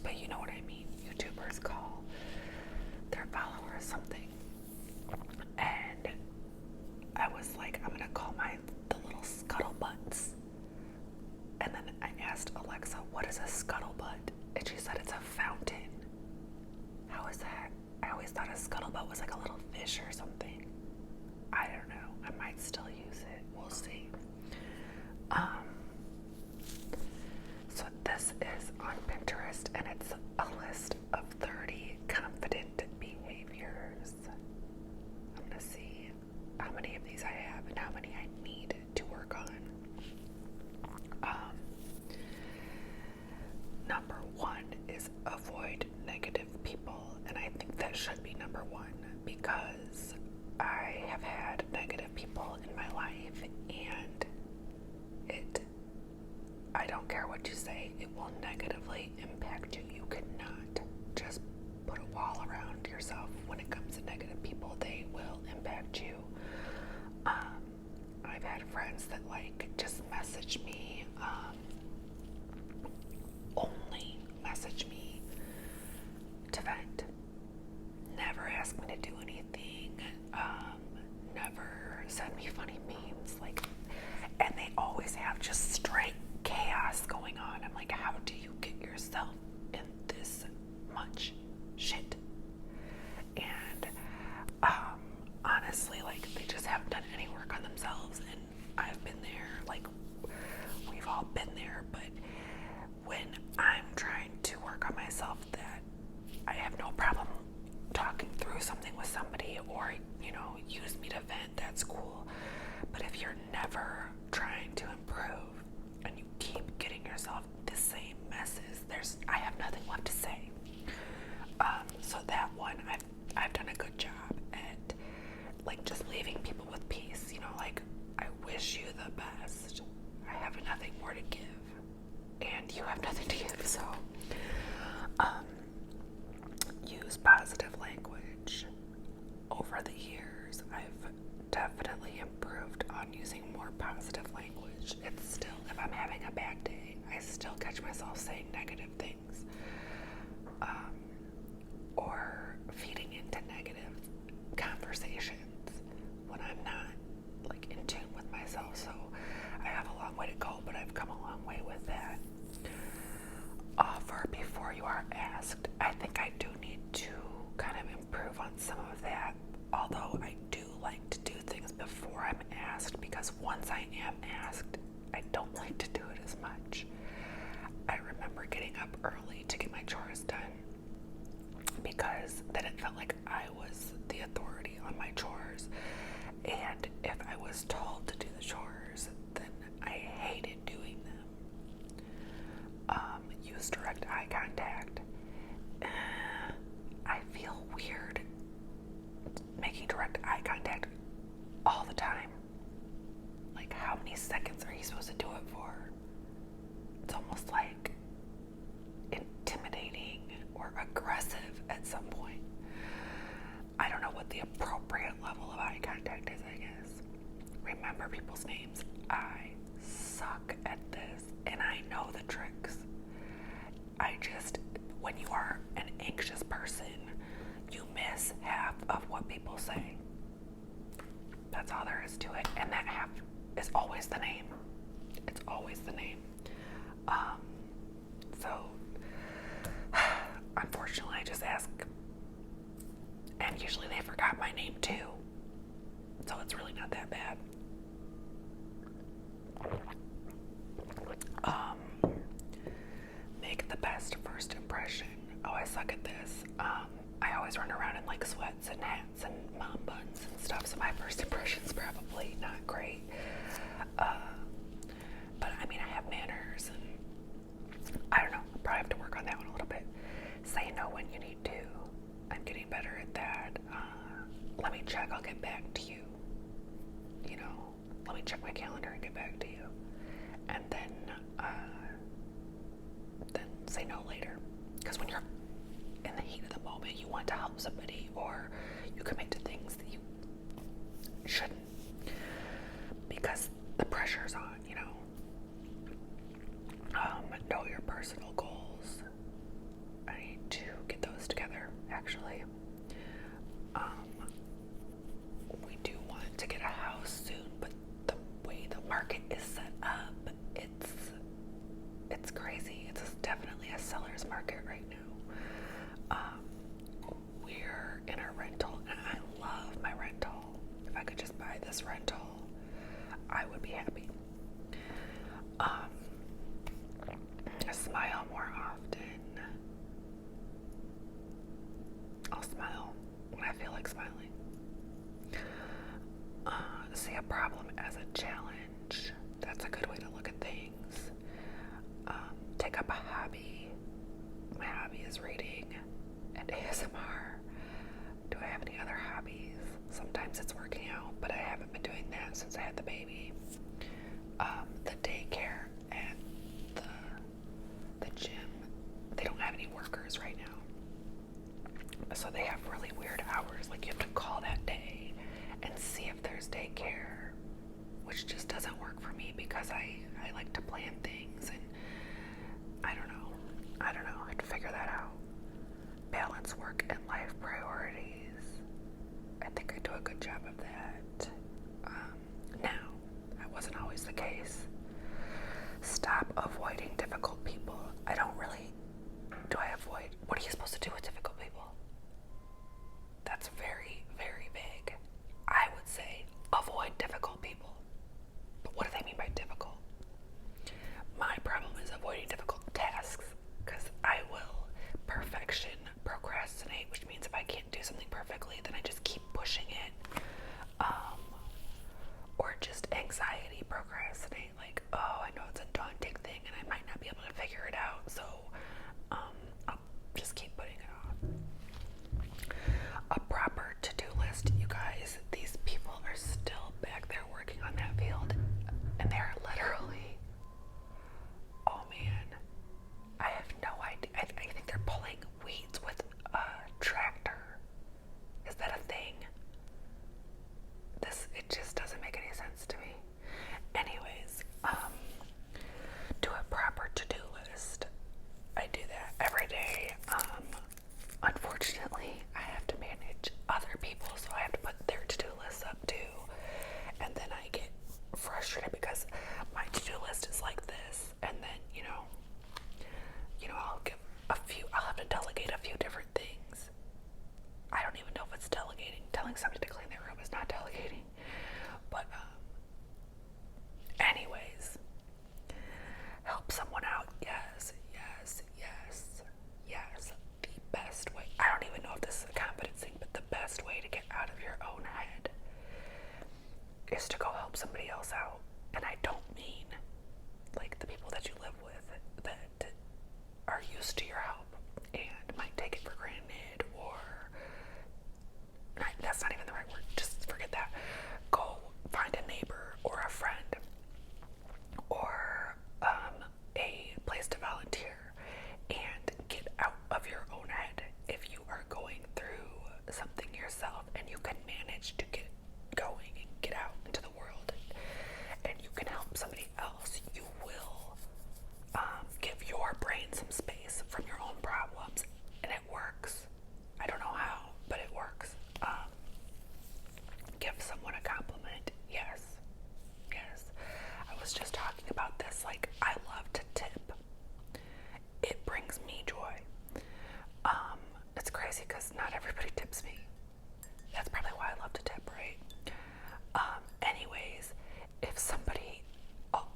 but you know what I mean. YouTubers call their followers something. And I was like, I'm gonna call mine the little scuttlebutts. And then I asked Alexa, what is a scuttlebutt? And she said it's a fountain. How is that? I always thought a scuttlebutt was like a little fish or something. I don't know. I might still use it. We'll see. So this is on Pinterest, and it's a list of 30 confident behaviors. I'm gonna see how many of these I have and how many I need to work on. Number one is avoid negative people, and I think that should be number one because I have had negative people in my life, and I don't care what you say, it will negatively impact you. You cannot just put a wall around yourself when it comes to negative people. They will impact you. I've had friends that just message me, only message me to vent. Never ask me to do anything. Never send me funny memes. And they always have just straight chaos going on. I'm like, how do you get yourself in this much shit? And honestly, they just haven't done any work on themselves, and I've been there. We've all been there. But when I'm trying to work on myself, that I have no problem talking through something with somebody, or use me to vent, that's cool. But if you're never trying to improve and you keep getting yourself the same messes, I have nothing left to say. So that one, I've done a good job at just leaving people with peace. I wish you the best. I have nothing more to give, and you have nothing to give. So use positive language. Over the years, I've definitely improved on using more positive language. It's still, if I'm having a bad day, I still catch myself saying negative things, or feeding into negative conversations when I'm not in tune with myself. So I have a long way to go, but I've come a long way with that. Offer before you are asked. I think I do need to kind of improve on some of that, although I do like to do things before I'm asked, because once I am asked, I don't like to do it as much. I remember getting up early to get my chores done, because then it felt like I was the authority on my chores, and if I was told to do the chores, then I hated doing them. Use direct eye contact. I feel weird making direct eye contact all the time. How many seconds are you supposed to do it for? It's almost intimidating or aggressive at some point. I don't know what the appropriate level of eye contact is, I guess. Remember people's names. I suck at this, and I know the tricks. When you are an anxious person, you miss half of what people say. That's all there is to it. And that half is always the name. It's always the name. So, unfortunately, I just ask. And usually they forgot my name too. So it's really not that bad. Make the best first impression. Oh, I suck at this. I always run around in sweats and hats and mom buns and stuff, so my first impression's probably not great. But I have manners, and I don't know, I'll probably have to work on that one a little bit. Say no when you need to. I'm getting better at that. Let me check, I'll get back to you. Let me check my calendar and get back to you. And then say no later. Because when you're in the heat of the moment, you want to help somebody, or you commit to things that you shouldn't, because the pressure's on, Know your personal goals. I need to get those together, actually. We do want to get a house soon, but the way the market is set up, it's crazy. It's definitely a seller's market right now. We're in a rental, and I love my rental. If I could just buy this rental, I would be happy. Smile more often. I'll smile when I feel like smiling. See a problem as a challenge. That's a good way to look at things. Take up a hobby. My hobby is reading and ASMR. Do I have any other hobbies? Sometimes it's working out, but I haven't been doing that since I had the baby. The daycare and the gym, they don't have any workers right now. So they have really weird hours. Like you have to call that day and see if there's daycare, which just doesn't work for me because I like to plan things, and I don't know. I have to figure that out. Balance work and life priorities. I think I do a good job of that. Now, that wasn't always the case. Stop avoiding difficult people. I don't really. Do I avoid? What are you supposed to do with difficult people? That's very, very vague. I would say avoid difficult people. But what do they mean by difficult? My problem is avoiding difficult tasks, because I will procrastinate, which means if I can't do something perfectly, then I just keep pushing it. Or just anxiety procrastinate, like, oh, I know it's a daunting thing and I might not be able to figure it out, so I'll just keep putting it off. A proper to-do list, you guys. These people are still back there working on that field, and they're literally, oh man, I have no idea. I think they're pulling weeds with a tractor. Is that a thing? It just doesn't make any sense to me. Anyways, do a proper to-do list. I do that every day. Unfortunately, I have to manage other people, so I have to put their to-do lists up too. And then I get frustrated because my to-do list is like this, and then I'll have to delegate a few different things. I don't even know if it's delegating. Telling somebody to clean their room is not delegating. But anyways, help someone out. Yes. The best way. I don't even know if this is a confidence thing, but the best way to get out of your own head is to go help somebody else out. And I don't mean like the people that you live with that are used to your help and might take it for granted, or that's not even the right word. Just forget that. Go find a neighbor or a friend or a place to volunteer and get out of your own head. If you are going through something yourself and you can manage to get going and get out into the world, and you can help somebody else, you will give your brain some space from your own problems, and it works. I don't know how, but it works. Give someone a compliment. Yes. I was just talking about this. Like, I love to tip. It brings me joy. It's crazy because not everybody tips me. That's probably why I love to tip, right? Anyways, if somebody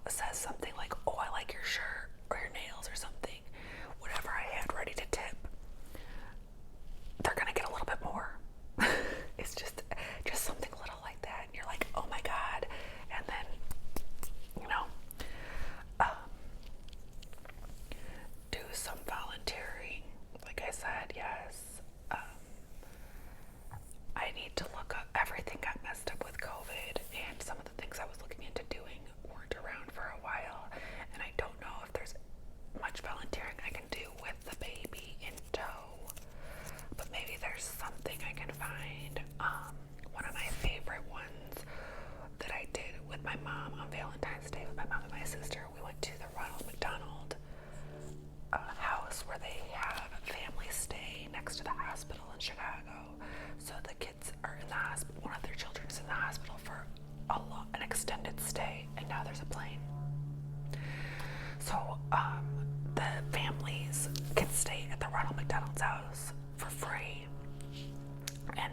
says something like, oh, I like your shirt or your nails or something, what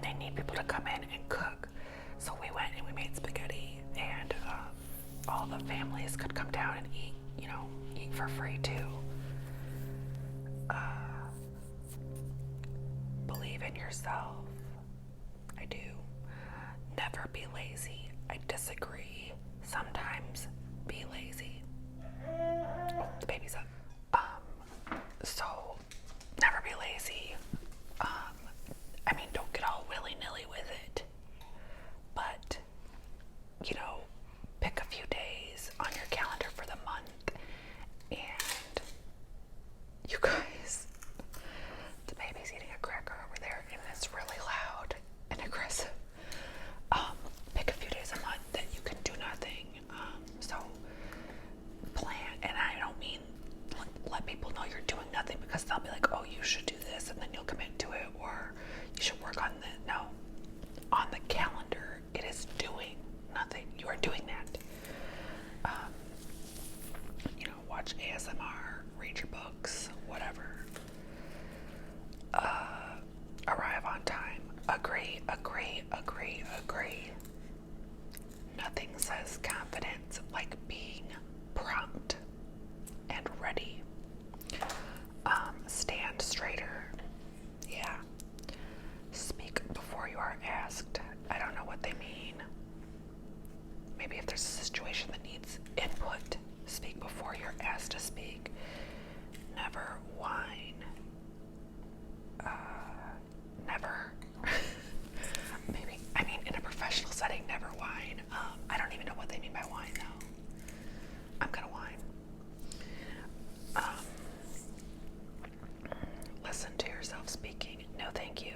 they need people to come in and cook. So we went and we made spaghetti, and all the families could come down and eat, eat for free too. Believe in yourself. I do. Never be lazy. I disagree. Sometimes be lazy. Oh, the baby's up. So never be lazy. I mean, don't get all willy-nilly with it. But, pick a few days on your calendar for the month. And you guys, the baby's eating a cracker over there, and it's really loud and aggressive. Pick a few days a month that you can do nothing. So plan, and I don't mean let people know you're doing nothing, because they'll be like, oh, you should do this, and then you'll commit to it, or you should work on that. No, on the calendar, it is doing nothing. You are doing that. Watch ASMR, read your books, whatever. Arrive on time. Agree. Nothing says confidence like being prompt and ready. Stand straighter. Yeah. Speak before you are asked. I don't know what they mean. Maybe if there's a situation that needs input, speak before you're asked to speak. Never whine. Never. Maybe, in a professional setting, never whine. I don't even know what they mean by whine, though. I'm gonna whine. Listen to yourself speaking. No, thank you.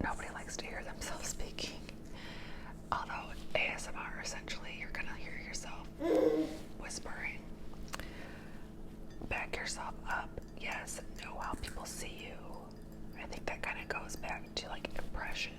Nobody likes to hear themselves speaking. Although ASMR, essentially, you're gonna hear yourself whispering. Back yourself up. Yes, know how people see you. I think that kind of goes back to like impressions.